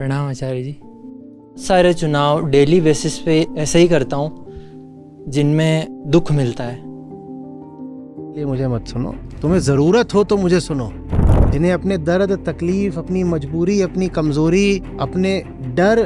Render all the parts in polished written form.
प्रणाम आचार्य जी। सारे चुनाव डेली बेसिस पे ऐसे ही करता हूँ जिनमें दुख मिलता है। ये मुझे मत सुनो, तुम्हें ज़रूरत हो तो मुझे सुनो। जिन्हें अपने दर्द, तकलीफ, अपनी मजबूरी, अपनी कमज़ोरी, अपने डर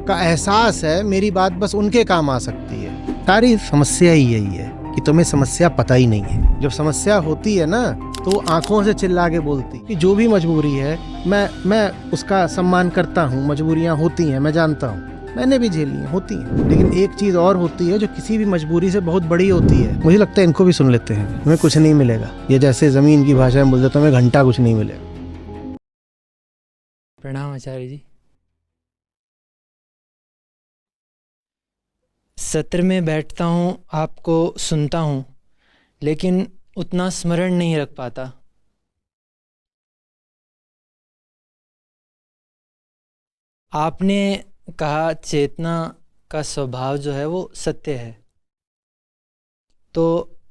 का एहसास है, मेरी बात बस उनके काम आ सकती है। सारी समस्या ही यही है कि तुम्हें समस्या पता ही नहीं है। जब समस्या होती है ना तो आंखों से चिल्ला के बोलती कि जो भी मजबूरी है मैं उसका सम्मान करता हूँ। मजबूरियाँ होती हैं, मैं जानता हूँ, मैंने भी झेली हैं, होती हैं। लेकिन एक चीज और होती है जो किसी भी मजबूरी से बहुत बड़ी होती है। मुझे लगता है इनको भी सुन लेते हैं। तुम्हें कुछ नहीं मिलेगा, ये जैसे जमीन की भाषा में बोलते हैं, तुम्हें घंटा कुछ नहीं मिलेगा। प्रणाम आचार्य जी। सत्र में बैठता हूँ, आपको सुनता हूँ, लेकिन उतना स्मरण नहीं रख पाता। आपने कहा चेतना का स्वभाव जो है वो सत्य है, तो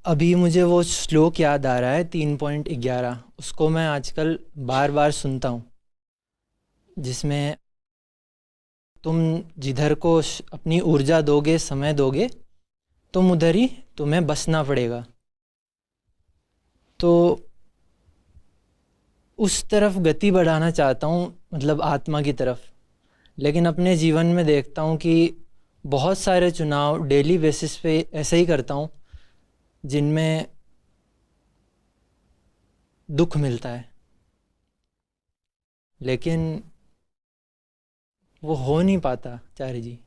अभी मुझे वो श्लोक याद आ रहा है 3.11। उसको मैं आजकल बार बार सुनता हूँ, जिसमें तुम जिधर को अपनी ऊर्जा दोगे, समय दोगे, तुम उधर ही तुम्हें बसना पड़ेगा। तो उस तरफ गति बढ़ाना चाहता हूँ, मतलब आत्मा की तरफ। लेकिन अपने जीवन में देखता हूँ कि बहुत सारे चुनाव डेली बेसिस पे ऐसे ही करता हूँ जिनमें दुख मिलता है, लेकिन वो हो नहीं पाता आचार्य जी।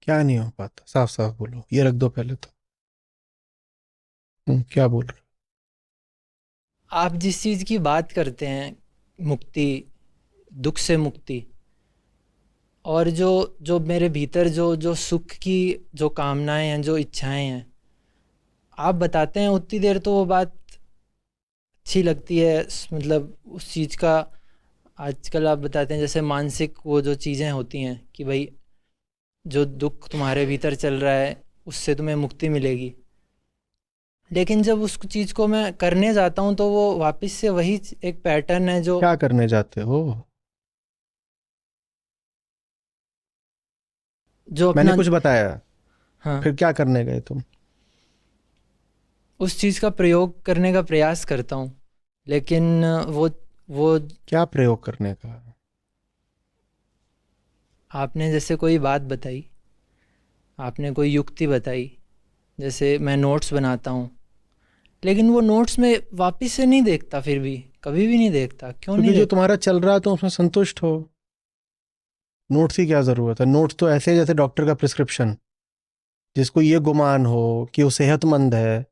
क्या नहीं हो पाता? साफ साफ बोलो, ये रख दो पहले तो। क्या बोल रहे आप जिस चीज़ की बात करते हैं, मुक्ति, दुख से मुक्ति, और जो जो मेरे भीतर जो जो सुख की जो कामनाएं हैं, जो इच्छाएं हैं, आप बताते हैं उतनी देर तो वो बात अच्छी लगती है। मतलब उस चीज़ का आजकल आप बताते हैं जैसे मानसिक वो जो चीज़ें होती हैं कि भाई जो दुख तुम्हारे भीतर चल रहा है उससे तुम्हें मुक्ति मिलेगी। लेकिन जब उस चीज़ को मैं करने जाता हूँ तो वो वापस से वही एक पैटर्न है जो क्या करने जाते हो? जो मैंने अपना। कुछ बताया, हाँ, फिर क्या करने गए तुम? उस चीज़ का प्रयोग करने का प्रयास करता हूँ, लेकिन वो क्या प्रयोग करने का? आपने जैसे कोई बात बताई, आपने कोई युक्ति बताई, जैसे मैं नोट्स बनाता हूँ, लेकिन वो नोट्स में वापस से नहीं देखता, फिर भी कभी भी नहीं देखता। क्यों नहीं क्योंकि जो देखता? तुम्हारा चल रहा है तुम उसमें संतुष्ट हो। नोट्स की क्या जरूरत है? नोट्स तो ऐसे जैसे डॉक्टर का प्रिस्क्रिप्शन। जिसको ये गुमान हो कि वो सेहतमंद है,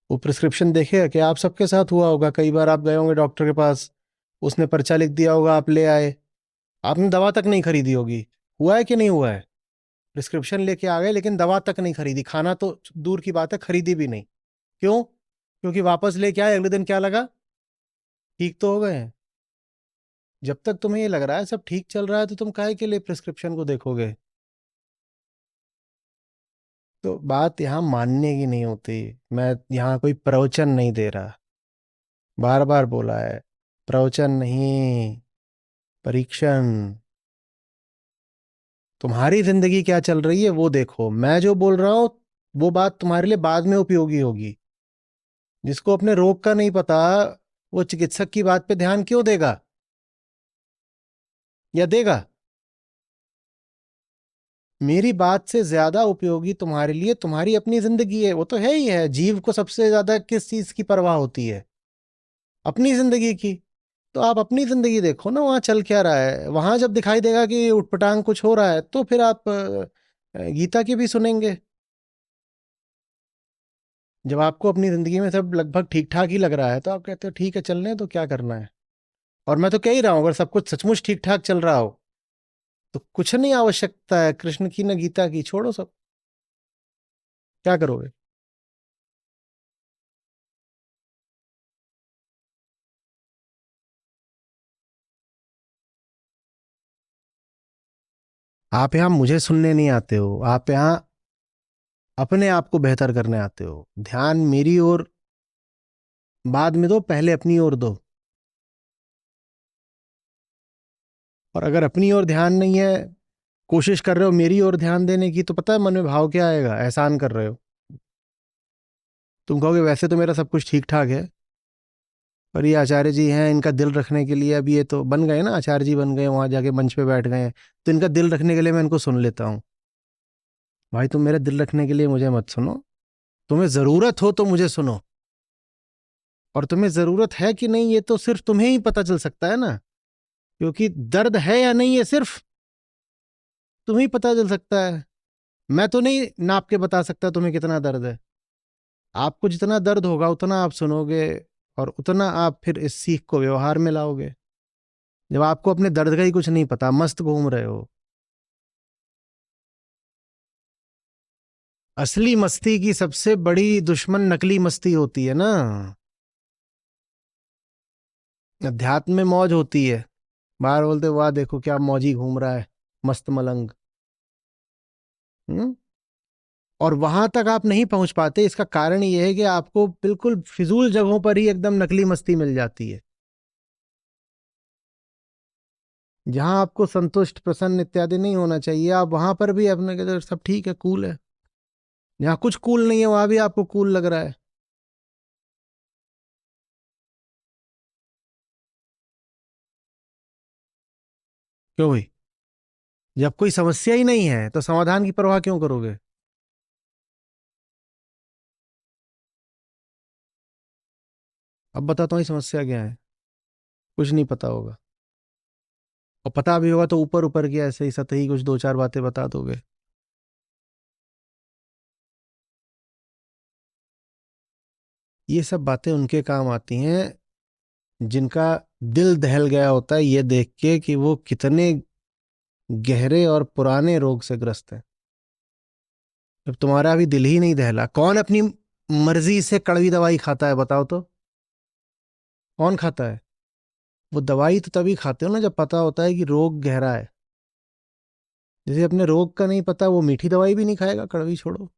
वो प्रिस्क्रिप्शन देखेगा। कि आप सबके साथ हुआ होगा, कई बार आप गए होंगे डॉक्टर के पास, उसने पर्चा लिख दिया होगा, आप ले आए, आपने दवा तक नहीं खरीदी होगी। हुआ है कि नहीं हुआ है? प्रिस्क्रिप्शन लेके आ गए लेकिन दवा तक नहीं खरीदी, खाना तो दूर की बात है, खरीदी भी नहीं। क्यों? क्योंकि वापस लेके आए, अगले दिन क्या लगा? ठीक तो हो गए हैं। जब तक तुम्हें ये लग रहा है सब ठीक चल रहा है तो तुम काहे के लिए प्रिस्क्रिप्शन को देखोगे? तो बात यहाँ मानने की नहीं होती। मैं यहाँ कोई प्रवचन नहीं दे रहा, बार बार बोला है, प्रवचन नहीं, परीक्षण। तुम्हारी जिंदगी क्या चल रही है वो देखो। मैं जो बोल रहा हूं वो बात तुम्हारे लिए बाद में उपयोगी होगी। जिसको अपने रोग का नहीं पता, वो चिकित्सक की बात पे ध्यान क्यों देगा? या देगा? मेरी बात से ज्यादा उपयोगी तुम्हारे लिए तुम्हारी अपनी जिंदगी है। वो तो है ही है, जीव को सबसे ज्यादा किस चीज की परवाह होती है? अपनी जिंदगी की। तो आप अपनी जिंदगी देखो ना, वहां चल क्या रहा है। वहां जब दिखाई देगा कि उटपटांग कुछ हो रहा है तो फिर आप गीता की भी सुनेंगे। जब आपको अपनी जिंदगी में सब लगभग ठीक ठाक ही लग रहा है तो आप कहते हो ठीक है, चलने तो क्या करना है। और मैं तो कह ही रहा हूं, अगर सब कुछ सचमुच ठीक ठाक चल रहा हो तो कुछ नहीं आवश्यकता है कृष्ण की न गीता की, छोड़ो सब। क्या करोगे? आप यहाँ मुझे सुनने नहीं आते हो, आप यहाँ अपने आप को बेहतर करने आते हो। ध्यान मेरी ओर बाद में दो, पहले अपनी ओर दो। और अगर अपनी ओर ध्यान नहीं है, कोशिश कर रहे हो मेरी ओर ध्यान देने की, तो पता है मन में भाव क्या आएगा? एहसान कर रहे हो। तुम कहोगे वैसे तो मेरा सब कुछ ठीक ठाक है, पर ये आचार्य जी हैं, इनका दिल रखने के लिए, अब ये तो बन गए ना, आचार्य जी बन गए, वहां जाके मंच पे बैठ गए हैं, तो इनका दिल रखने के लिए मैं इनको सुन लेता हूँ। भाई तुम मेरे दिल रखने के लिए मुझे मत सुनो, तुम्हें जरूरत हो तो मुझे सुनो। और तुम्हें जरूरत है कि नहीं ये तो सिर्फ तुम्हें ही पता चल सकता है ना, क्योंकि दर्द है या नहीं ये सिर्फ तुम्हें ही पता चल सकता है। मैं तो नहीं नाप के बता सकता तुम्हें कितना दर्द है। आपको जितना दर्द होगा उतना आप सुनोगे, और उतना आप फिर इस सीख को व्यवहार में लाओगे। जब आपको अपने दर्द का ही कुछ नहीं पता, मस्त घूम रहे हो। असली मस्ती की सबसे बड़ी दुश्मन नकली मस्ती होती है ना। अध्यात्म में मौज होती है, बाहर बोलते वाह देखो क्या मौजी घूम रहा है, मस्त मलंग। हम्म। और वहां तक आप नहीं पहुंच पाते, इसका कारण यह है कि आपको बिल्कुल फिजूल जगहों पर ही एकदम नकली मस्ती मिल जाती है। जहां आपको संतुष्ट प्रसन्न इत्यादि नहीं होना चाहिए, आप वहां पर भी अपने कहते सब ठीक है, कूल है। जहां कुछ कूल नहीं है वहां भी आपको कूल लग रहा है। क्यों भाई? जब कोई समस्या ही नहीं है तो समाधान की परवाह क्यों करोगे? अब बताता हूँ ये समस्या क्या है। कुछ नहीं पता होगा, और पता भी होगा तो ऊपर ऊपर की ऐसे ही सतही कुछ दो चार बातें बता दोगे। ये सब बातें उनके काम आती हैं जिनका दिल दहल गया होता है ये देख के कि वो कितने गहरे और पुराने रोग से ग्रस्त है। जब तुम्हारा अभी दिल ही नहीं दहला, कौन अपनी मर्जी से कड़वी दवाई खाता है बताओ तो? कौन खाता है? वो दवाई तो तभी खाते हो ना जब पता होता है कि रोग गहरा है। जैसे अपने रोग का नहीं पता वो मीठी दवाई भी नहीं खाएगा, कड़वी छोड़ो।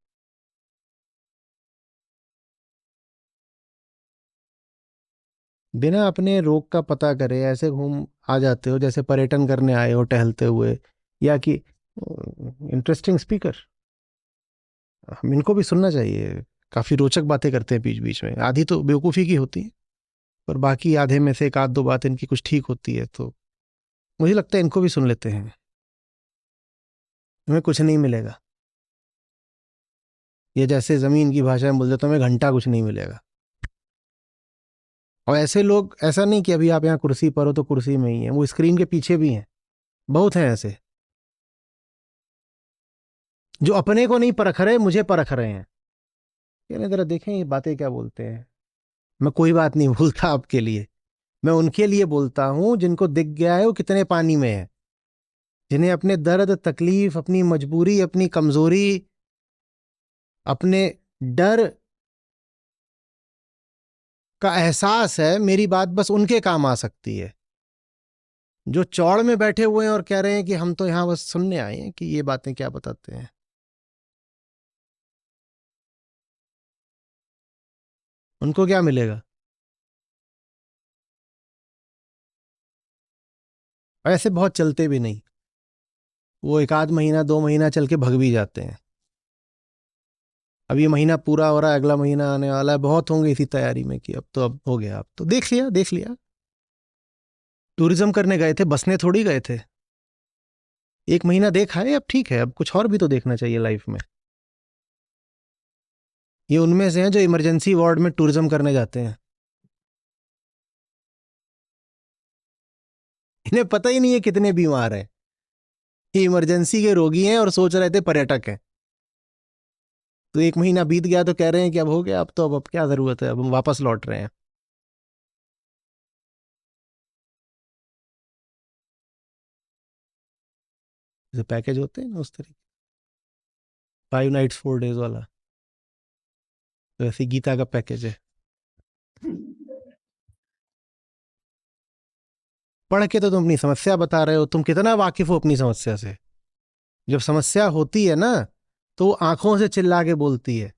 बिना अपने रोग का पता करे ऐसे घूम आ जाते हो जैसे पर्यटन करने आए हो टहलते हुए, या कि इंटरेस्टिंग स्पीकर। हम इनको भी सुनना चाहिए, काफी रोचक बातें करते हैं बीच बीच में, आधी तो बेवकूफ़ी की होती है, पर बाकी आधे में से एक आध दो बात इनकी कुछ ठीक होती है, तो मुझे लगता है इनको भी सुन लेते हैं। तुम्हें कुछ नहीं मिलेगा। ये जैसे जमीन की भाषा में बोलते तुम्हें घंटा कुछ नहीं मिलेगा। और ऐसे लोग, ऐसा नहीं कि अभी आप यहाँ कुर्सी पर हो तो कुर्सी में ही है, वो स्क्रीन के पीछे भी हैं, बहुत हैं ऐसे, जो अपने को नहीं परख रहे, मुझे परख रहे हैं। कहने जरा देखें ये बातें क्या बोलते हैं। मैं कोई बात नहीं बोलता आपके लिए, मैं उनके लिए बोलता हूं जिनको दिख गया है वो कितने पानी में है, जिन्हें अपने दर्द तकलीफ, अपनी मजबूरी, अपनी कमजोरी, अपने डर का एहसास है। मेरी बात बस उनके काम आ सकती है जो चौड़ में बैठे हुए हैं और कह रहे हैं कि हम तो यहां बस सुनने आए हैं कि ये बातें क्या बताते हैं। उनको क्या मिलेगा? और ऐसे बहुत चलते भी नहीं, वो एक आध महीना दो महीना चल के भग भी जाते हैं। अब ये महीना पूरा हो रहा है, अगला महीना आने वाला है, बहुत होंगे इसी तैयारी में कि अब तो अब हो गया, अब तो देख लिया देख लिया। टूरिज्म करने गए थे, बसने थोड़ी गए थे। एक महीना देखा है, अब ठीक है, अब कुछ और भी तो देखना चाहिए लाइफ में। ये उनमें से हैं जो इमरजेंसी वार्ड में टूरिज्म करने जाते हैं। इन्हें पता ही नहीं है कितने बीमार हैं। ये इमरजेंसी के रोगी हैं और सोच रहे थे पर्यटक हैं। तो एक महीना बीत गया तो कह रहे हैं कि अब हो गया, अब तो अब क्या जरूरत है, अब हम वापस लौट रहे हैं। जैसे पैकेज होते हैं ना उस तरीके, 5 नाइट्स 4 डेज वाला, तो ऐसे गीता का पैकेज है। पढ़ के तो तुम अपनी समस्या बता रहे हो, तुम कितना वाकिफ हो अपनी समस्या से? जब समस्या होती है ना तो वो आंखों से चिल्ला के बोलती है।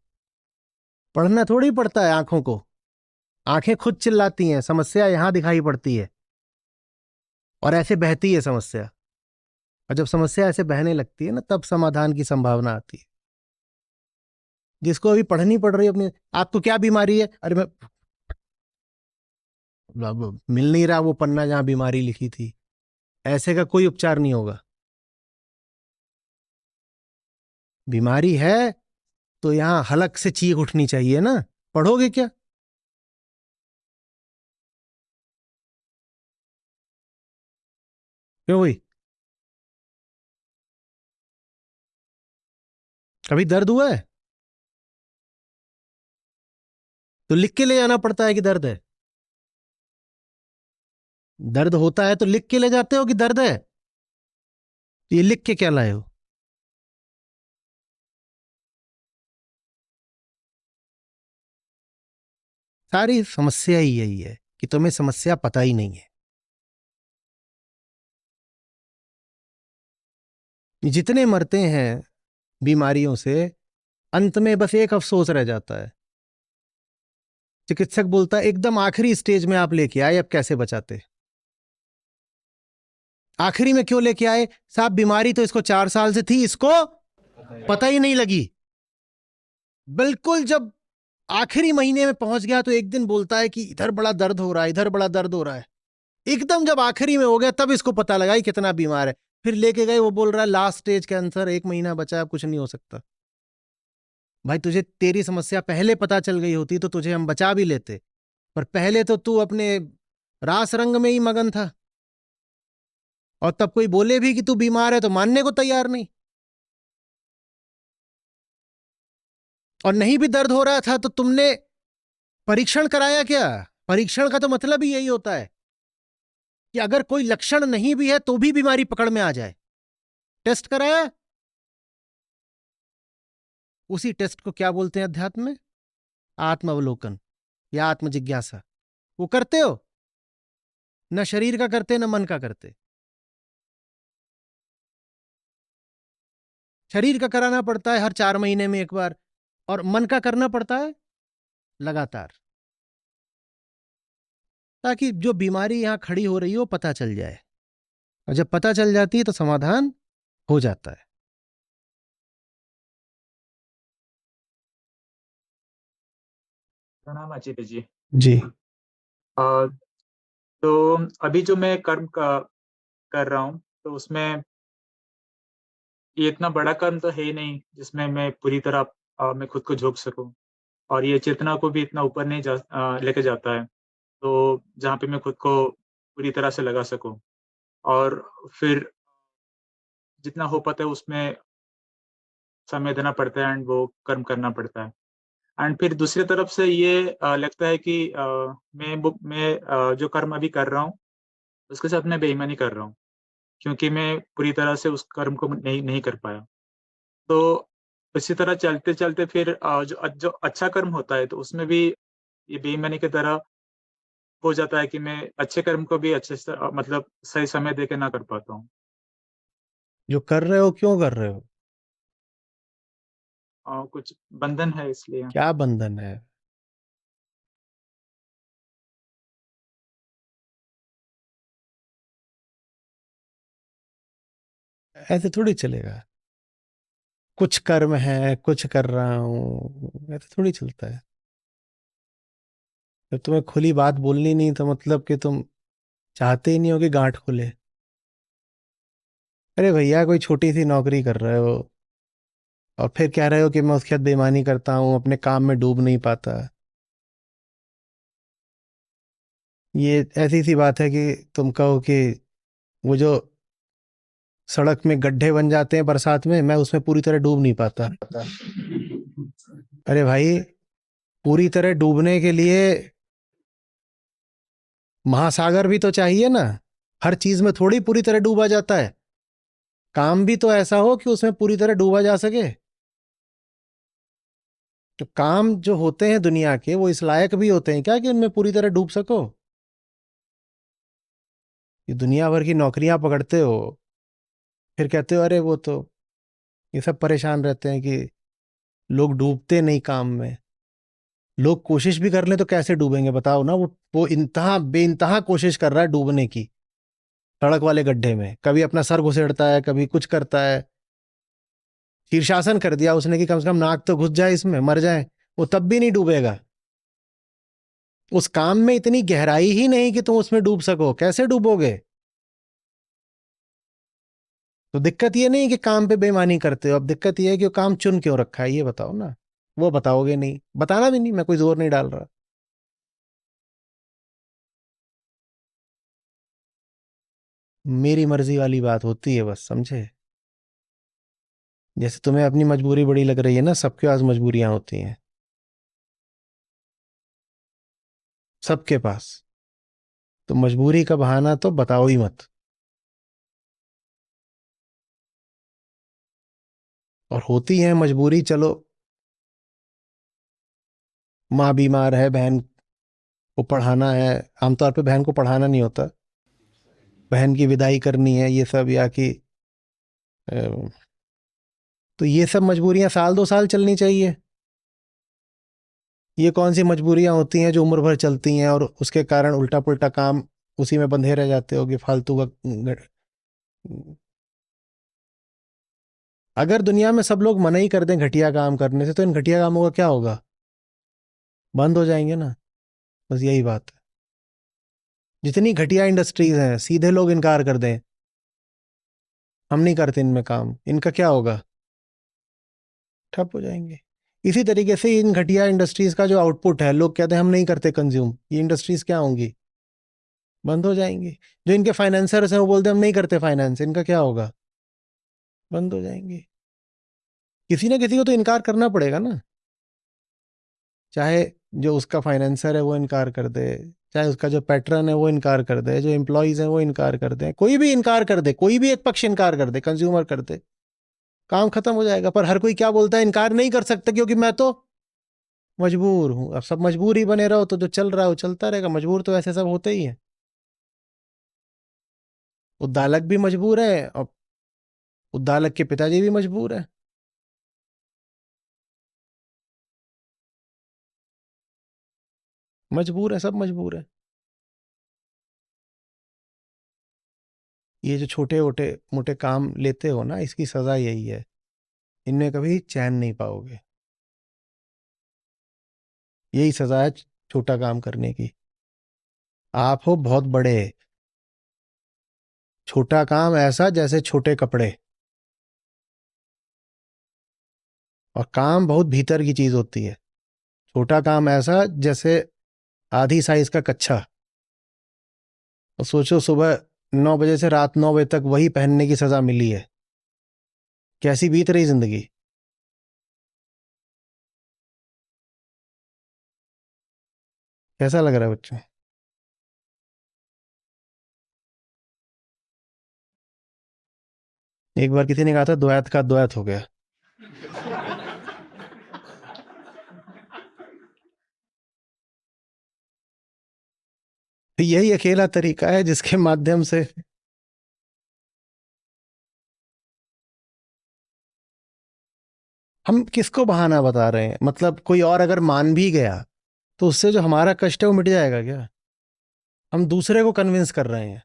पढ़ना थोड़ी पड़ता है आंखों को, आंखें खुद चिल्लाती हैं, समस्या यहां दिखाई पड़ती है। और ऐसे बहती है समस्या। और जब समस्या ऐसे बहने लगती है ना, तब समाधान की संभावना आती है। जिसको अभी पढ़नी पड़ रही है अपनी, आपको क्या बीमारी है, अरे मैं अब मिल नहीं रहा वो पन्ना जहां बीमारी लिखी थी, ऐसे का कोई उपचार नहीं होगा। बीमारी है तो यहां हलक से चीख उठनी चाहिए ना, पढ़ोगे क्या? क्यों भाई, कभी दर्द हुआ है तो लिख के ले जाना पड़ता है कि दर्द है? दर्द होता है तो लिख के ले जाते हो कि दर्द है? तो ये लिख के क्या लाए हो? सारी समस्या ही यही है कि तुम्हें समस्या पता ही नहीं है। जितने मरते हैं बीमारियों से, अंत में बस एक अफसोस रह जाता है। चिकित्सक बोलता है एकदम आखिरी स्टेज में आप लेके आए, अब कैसे बचाते? आखिरी में क्यों लेके आए साहब? बीमारी तो इसको 4 साल से थी, इसको पता ही नहीं लगी। बिल्कुल जब आखिरी महीने में पहुंच गया तो एक दिन बोलता है कि इधर बड़ा दर्द हो रहा है, इधर बड़ा दर्द हो रहा है। एकदम जब आखिरी में हो गया तब इसको पता लगा कि कितना बीमार है। फिर लेके गए, वो बोल रहा है लास्ट स्टेज कैंसर, 1 महीना बचा है, अब कुछ नहीं हो सकता। भाई तुझे तेरी समस्या पहले पता चल गई होती तो तुझे हम बचा भी लेते, पर पहले तो तू अपने रास रंग में ही मगन था। और तब कोई बोले भी कि तू बीमार है तो मानने को तैयार नहीं। और नहीं भी दर्द हो रहा था तो तुमने परीक्षण कराया क्या? परीक्षण का तो मतलब ही यही होता है कि अगर कोई लक्षण नहीं भी है तो भी बीमारी पकड़ में आ जाए। टेस्ट कराया? उसी टेस्ट को क्या बोलते हैं अध्यात्म में? आत्मावलोकन या आत्म जिज्ञासा। वो करते हो? न शरीर का करते न मन का करते। शरीर का कराना पड़ता है हर 4 महीने में एक बार, और मन का करना पड़ता है लगातार, ताकि जो बीमारी यहां खड़ी हो रही हो पता चल जाए। और जब पता चल जाती है तो समाधान हो जाता है। प्रणाम आचित्य जी। जी। अ, तो अभी जो मैं कर्म कर रहा हूँ तो उसमें ये इतना बड़ा कर्म तो है ही नहीं जिसमें मैं पूरी तरह मैं खुद को झोंक सकूं, और ये चेतना को भी इतना ऊपर नहीं लेके जाता है, तो जहाँ पे मैं खुद को पूरी तरह से लगा सकूं, और फिर जितना हो पाता है उसमें समय देना पड़ता है एंड वो कर्म करना पड़ता है। एंड फिर दूसरी तरफ से ये लगता है कि मैं जो कर्म अभी कर रहा हूँ उसके साथ मैं बेईमानी कर रहा हूँ, क्योंकि मैं पूरी तरह से उस कर्म को नहीं नहीं कर पाया। तो इसी तरह चलते-चलते फिर जो अच्छा कर्म होता है तो उसमें भी ये बेईमानी की तरह हो जाता है कि मैं अच्छे कर्म को भी अच्छे से मतलब सही समय देके ना कर पाता हूँ। जो कर रहे हो क्यों कर रहे हो? कुछ बंधन है इसलिए। क्या बंधन है? ऐसे थोड़ी चलेगा। कुछ कर्म है, कुछ कर रहा हूं, ऐसे थोड़ी चलता है। जब तुम्हें खुली बात बोलनी नहीं तो मतलब कि तुम चाहते ही नहीं हो कि गांठ खुले। अरे भैया कोई छोटी सी नौकरी कर रहे हो और फिर कह रहे हो कि मैं उसके साथ बेईमानी करता हूं, अपने काम में डूब नहीं पाता। ये ऐसी सी बात है कि तुम कहो कि वो जो सड़क में गड्ढे बन जाते हैं बरसात में, मैं उसमें पूरी तरह डूब नहीं पाता। अरे भाई, पूरी तरह डूबने के लिए महासागर भी तो चाहिए ना। हर चीज में थोड़ी पूरी तरह डूबा जाता है। काम भी तो ऐसा हो कि उसमें पूरी तरह डूबा जा सके। तो काम जो होते हैं दुनिया के, वो इस लायक भी होते हैं क्या कि उनमें पूरी तरह डूब सको? ये दुनिया भर की नौकरियां पकड़ते हो, फिर कहते हो अरे वो तो, ये सब परेशान रहते हैं कि लोग डूबते नहीं काम में। लोग कोशिश भी कर लें तो कैसे डूबेंगे बताओ ना? वो इंतहा बेइंतहा कोशिश कर रहा है डूबने की, सड़क वाले गड्ढे में, कभी अपना सर घुसेड़ता है, कभी कुछ करता है। शीर्षासन कर दिया उसने कि कम से कम नाक तो घुस जाए इसमें, मर जाए, वो तब भी नहीं डूबेगा। उस काम में इतनी गहराई ही नहीं कि तुम उसमें डूब सको, कैसे डूबोगे? तो दिक्कत ये नहीं कि काम पे बेईमानी करते हो, अब दिक्कत ये है कि वो काम चुन क्यों रखा है, ये बताओ ना। वो बताओगे नहीं, बताना भी नहीं, मैं कोई जोर नहीं डाल रहा। मेरी मर्जी वाली बात होती है बस, समझे? जैसे तुम्हें अपनी मजबूरी बड़ी लग रही है ना, सबके पास मजबूरियां होती हैं, सबके पास। तो मजबूरी का बहाना तो बताओ ही मत। और होती है मजबूरी, चलो माँ बीमार है, बहन को पढ़ाना है। आमतौर पे बहन को पढ़ाना नहीं होता, बहन की विदाई करनी है, ये सब, या कि तो ये सब मजबूरियां साल 2 साल चलनी चाहिए। ये कौन सी मजबूरियां होती हैं जो उम्र भर चलती हैं और उसके कारण उल्टा पुल्टा काम उसी में बंधे रह जाते हो कि फालतू का। अगर दुनिया में सब लोग मना ही कर दें घटिया काम करने से, तो इन घटिया कामों का क्या होगा? बंद हो जाएंगे ना, बस यही बात है। जितनी घटिया इंडस्ट्रीज हैं, सीधे लोग इनकार कर दें, हम नहीं करते इनमें काम, इनका क्या होगा? ठप हो जाएंगे। इसी तरीके से इन घटिया इंडस्ट्रीज का जो आउटपुट है, लोग कहते हैं हम नहीं करते कंज्यूम, ये इंडस्ट्रीज क्या होंगी? बंद हो जाएंगी। जो इनके फाइनेंसर्स हैं वो बोलते हैं हम नहीं करते फाइनेंस, इनका क्या होगा? बंद हो जाएंगी। किसी ना किसी को तो इनकार करना पड़ेगा ना। चाहे जो उसका फाइनेंसर है वो इनकार कर दे, चाहे उसका जो पैटर्न है वो इनकार कर दे, जो एम्प्लॉयज हैं वो इनकार कर दे, कोई भी इनकार कर दे, कोई भी एक पक्ष इनकार कर दे, कंज्यूमर कर दे, काम खत्म हो जाएगा। पर हर कोई क्या बोलता है, इनकार नहीं कर सकता क्योंकि मैं तो मजबूर हूं। अब सब मजबूर ही बने रहो तो जो चल रहा है वो चलता रहेगा। मजबूर तो ऐसे सब होते ही है। उद्दालक भी मजबूर है और उद्दालक के पिताजी भी मजबूर है। मजबूर है, सब मजबूर है। ये जो छोटे मोटे मोटे काम लेते हो ना, इसकी सजा यही है, इनमें कभी चैन नहीं पाओगे। यही सजा है छोटा काम करने की। आप हो बहुत बड़े, छोटा काम ऐसा जैसे छोटे कपड़े। और काम बहुत भीतर की चीज होती है। छोटा काम ऐसा जैसे आधी साइज का कच्छा। और सोचो सुबह 9 बजे से रात 9 बजे तक वही पहनने की सजा मिली है, कैसी बीत रही जिंदगी। कैसा लग रहा है बच्चों? एक बार किसी ने कहा था द्वैत का द्वैत हो गया। तो यही अकेला तरीका है जिसके माध्यम से हम किसको बहाना बता रहे हैं। मतलब कोई और अगर मान भी गया तो उससे जो हमारा कष्ट है वो मिट जाएगा क्या? हम दूसरे को कन्विंस कर रहे हैं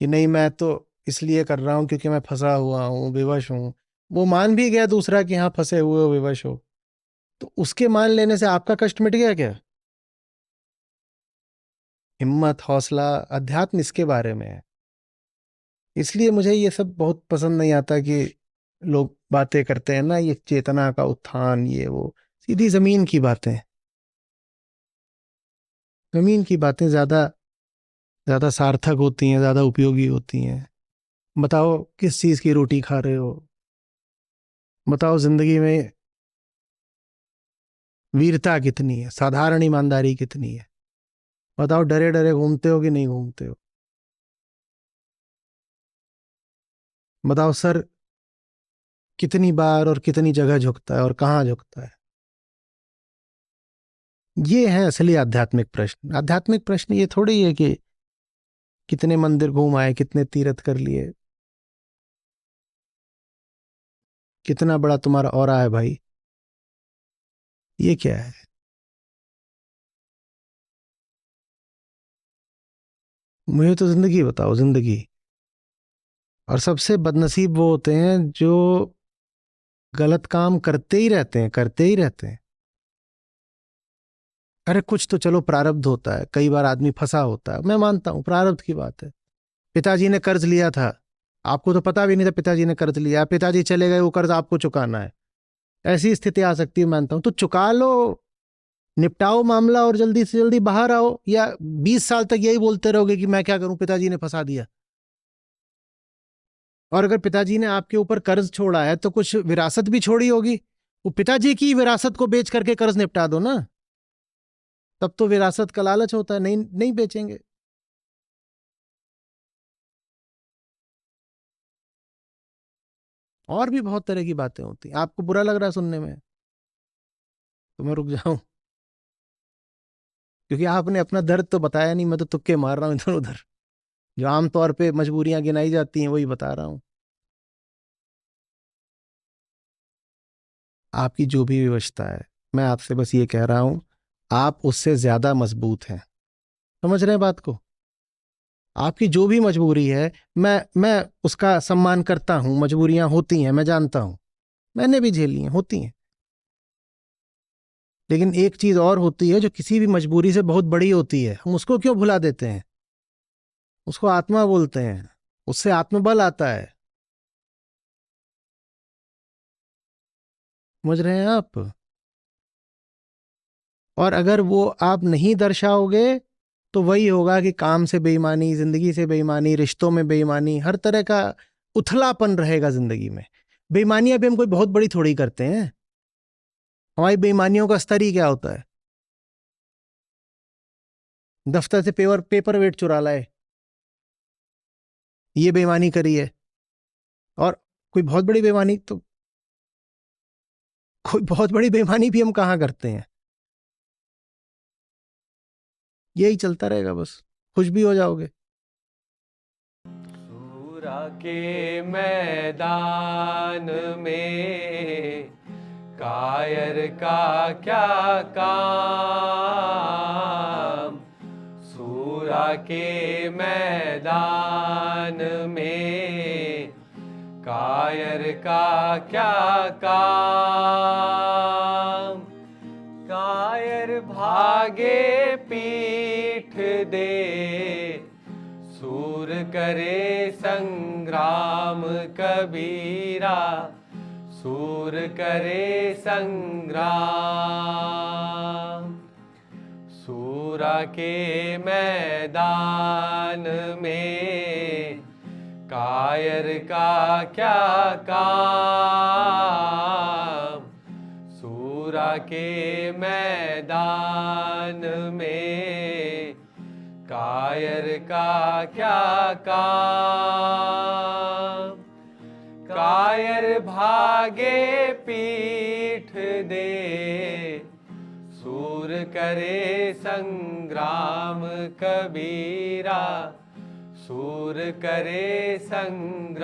कि नहीं मैं तो इसलिए कर रहा हूं क्योंकि मैं फंसा हुआ हूं, विवश हूं। वो मान भी गया दूसरा कि हाँ फंसे हुए हो, विवश हो, तो उसके मान लेने से आपका कष्ट मिट गया क्या? हिम्मत, हौसला, अध्यात्म इसके बारे में है। इसलिए मुझे ये सब बहुत पसंद नहीं आता कि लोग बातें करते हैं ना, ये चेतना का उत्थान, ये वो, सीधी जमीन की बातें। जमीन की बातें ज्यादा ज्यादा सार्थक होती हैं, ज्यादा उपयोगी होती हैं। बताओ किस चीज की रोटी खा रहे हो? बताओ जिंदगी में वीरता कितनी है, साधारण ईमानदारी कितनी है? बताओ डरे डरे घूमते हो कि नहीं घूमते हो? बताओ सर कितनी बार और कितनी जगह झुकता है और कहाँ झुकता है? ये है असली आध्यात्मिक प्रश्न। आध्यात्मिक प्रश्न ये थोड़ी है कि कितने मंदिर घूम आए, कितने तीर्थ कर लिए, कितना बड़ा तुम्हारा ऑरा है भाई। ये क्या है? मुझे तो जिंदगी बताओ, जिंदगी। और सबसे बदनसीब वो होते हैं जो गलत काम करते ही रहते हैं, करते ही रहते हैं। अरे कुछ तो चलो प्रारब्ध होता है, कई बार आदमी फंसा होता है, मैं मानता हूं प्रारब्ध की बात है। पिताजी ने कर्ज लिया था, आपको तो पता भी नहीं था पिताजी ने कर्ज लिया, पिताजी चले गए, वो कर्ज आपको चुकाना है, ऐसी स्थिति आ सकती है, मानता हूं। तो चुका लो, निपटाओ मामला और जल्दी से जल्दी बाहर आओ। या 20 साल तक यही बोलते रहोगे कि मैं क्या करूं, पिताजी ने फंसा दिया। और अगर पिताजी ने आपके ऊपर कर्ज छोड़ा है तो कुछ विरासत भी छोड़ी होगी, वो पिताजी की विरासत को बेच करके कर्ज निपटा दो ना। तब तो विरासत का लालच होता है, नहीं नहीं बेचेंगे। और भी बहुत तरह की बातें होती हैं। आपको बुरा लग रहा है सुनने में तो मैं रुक जाऊं, क्योंकि आपने अपना दर्द तो बताया नहीं, मैं तो तुक्के मार रहा हूं इधर उधर। जो आमतौर पे मजबूरियां गिनाई जाती हैं वही बता रहा हूं। आपकी जो भी विवशता है, मैं आपसे बस ये कह रहा हूं, आप उससे ज्यादा मजबूत हैं। समझ रहे हैं बात को? आपकी जो भी मजबूरी है, मैं उसका सम्मान करता हूं। मजबूरियां होती हैं, मैं जानता हूं, मैंने भी झेली हैं, होती हैं। लेकिन एक चीज और होती है जो किसी भी मजबूरी से बहुत बड़ी होती है, हम उसको क्यों भुला देते हैं? उसको आत्मा बोलते हैं, उससे आत्मबल आता है। समझ रहे हैं आप? और अगर वो आप नहीं दर्शाओगे तो वही होगा कि काम से बेईमानी, जिंदगी से बेईमानी, रिश्तों में बेईमानी, हर तरह का उथलापन रहेगा जिंदगी में। बेईमानियां भी हम कोई बहुत बड़ी थोड़ी करते हैं। हमारी बेईमानियों का स्तर ही क्या होता है? दफ्तर से पेपर पेपर वेट चुरा लाए, ये बेईमानी करी है। और कोई बहुत बड़ी बेईमानी तो, कोई बहुत बड़ी बेईमानी भी हम कहाँ करते हैं? यही चलता रहेगा, बस खुश भी हो जाओगे। सूरा के मैदान में कायर का क्या काम। सूरा के मैदान में कायर का क्या काम। कायर भागे पीठ दे, सूर करे संग्राम कबीरा, सूर करे संग्राम। सूरा के मैदान में कायर का क्या काम। सूरा के मैदान में कायर का क्या काम। कायर भागे पीठ दे, सूर करे संग्राम कबीरा, सूर करे संग्राम।